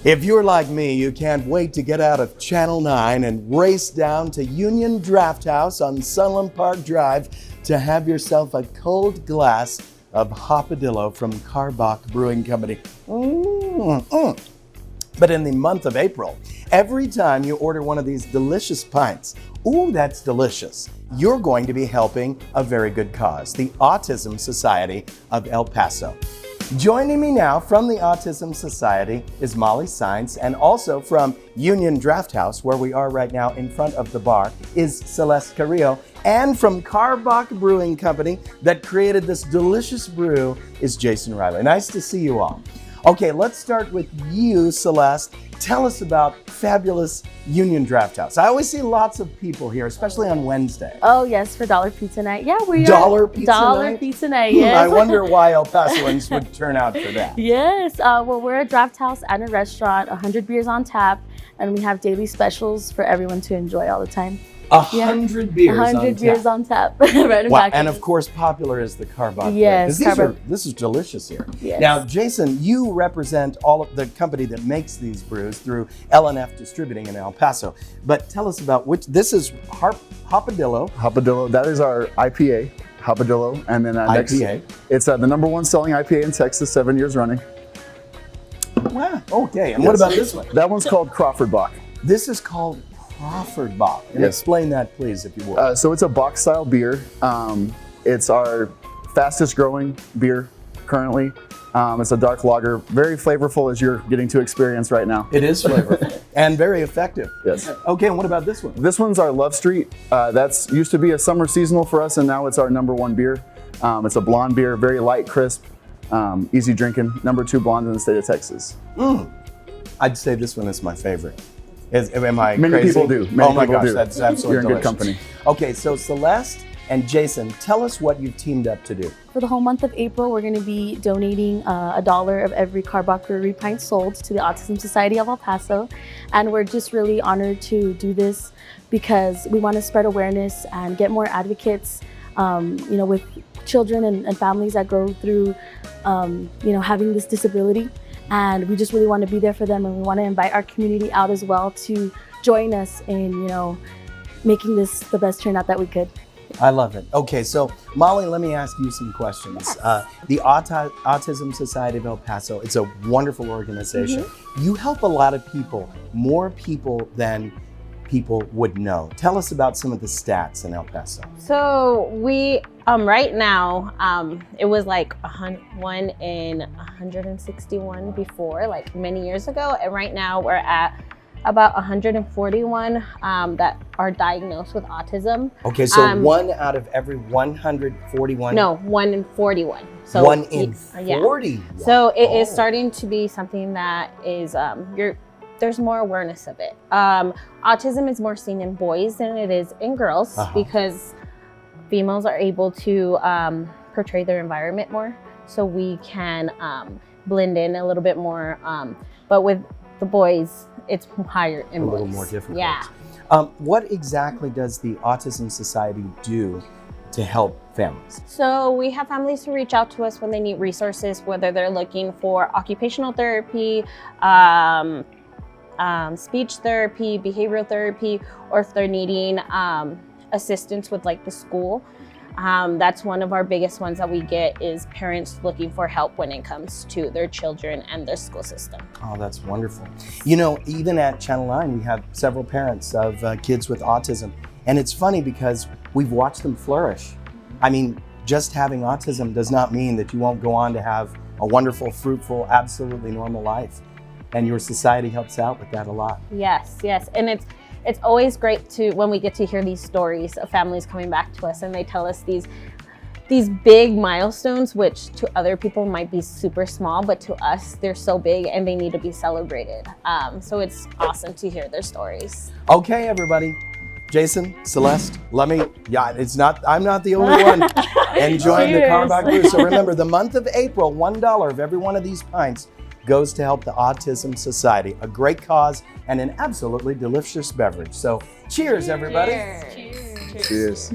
If you're like me, you can't wait to get out of Channel 9 and race down to Union Draft House on Sunland Park Drive to have yourself a cold glass of Hopadillo from Crawford Bach Brewing Company. But in the month of April, every time you order one of these delicious pints, ooh, that's delicious, you're going to be helping a very good cause, the Autism Society of El Paso. Joining me now from the Autism Society is Molly Sainz, and also from Union Draft House, where we are right now in front of the bar, is Celeste Carrillo. And from Crawford Bach Brewing Company that created this delicious brew is Jason Riley. Nice to see you all. Okay, let's start with you, Celeste. Tell us about fabulous Union Draft House. I always see lots of people here, especially on Wednesday. Oh yes, for Dollar Pizza Night. Yeah, we Dollar are. Pizza Dollar Night? Pizza Night, yes. I wonder why El Pasoans would turn out for that. Yes, well, we're a draft house and a restaurant, 100 beers on tap, and we have daily specials for everyone to enjoy all the time. 100 beers 100 on beers tap. on tap. Right in Wow, back and of course, popular is the Crawford Bach. Yes, This is delicious here. Yes. Now, Jason, you represent all of the company that makes these brews through L&F Distributing in El Paso. But tell us about this is Hopadillo. Hopadillo, that is our IPA, Hopadillo. And then IPA. It's the #1 selling IPA in Texas, 7 years running. Wow, okay. And what about this one? That one's called Crawford Bach. This is called Crawford Bach. And Yes. explain that, please, if you will. So it's a Bach style beer. It's our fastest growing beer currently. It's a dark lager, very flavorful as you're getting to experience right now. It is flavorful and very effective. Yes. Okay, and what about this one? This one's our Love Street. That's used to be a summer seasonal for us, and now it's our #1 beer. It's a blonde beer, very light, crisp, easy drinking. #2 blonde in the state of Texas. I'd say this one is my favorite. Am I Many crazy? people do. Many Oh my people gosh, do. that's absolutely You're in good delicious. company. Okay, so Celeste and Jason, tell us what you've teamed up to do. For the whole month of April, we're going to be donating $1 of every Crawford Bach Brewery pint sold to the Autism Society of El Paso. And we're just really honored to do this because we want to spread awareness and get more advocates, with children and families that go through, having this disability. And we just really want to be there for them, and we want to invite our community out as well to join us in, making this the best turnout that we could. I love it. Okay, so Molly, let me ask you some questions. The Autism Society of El Paso, it's a wonderful organization. You help a lot of people, more people than people would know. Tell us about some of the stats in El Paso. So we, right now, it was like 1 in 161 before, like many years ago. And right now we're at about 141 that are diagnosed with autism. Okay, so 1 out of every 141? No, 1 in 41. So 1 in 40? Yeah. So it is starting to be something that is, there's more awareness of it. Autism is more seen in boys than it is in girls because females are able to portray their environment more, so we can blend in a little bit more. But with the boys, it's higher in boys. A little more difficult. Yeah. What exactly does the Autism Society do to help families? So we have families who reach out to us when they need resources, whether they're looking for occupational therapy, speech therapy, behavioral therapy, or if they're needing assistance with like the school. That's one of our biggest ones that we get is parents looking for help when it comes to their children and their school system. Oh, that's wonderful. Even at Channel 9, we have several parents of kids with autism. And it's funny because we've watched them flourish. I mean, just having autism does not mean that you won't go on to have a wonderful, fruitful, absolutely normal life. And your society helps out with that a lot. Yes. And it's always great when we get to hear these stories of families coming back to us and they tell us these big milestones, which to other people might be super small, but to us, they're so big and they need to be celebrated. So it's awesome to hear their stories. Okay, everybody. Jason, Celeste, I'm not the only one enjoying the Crawford Bach brew. So remember, the month of April, $1 of every one of these pints goes to help the Autism Society, a great cause and an absolutely delicious beverage. So cheers, everybody. Cheers. Cheers.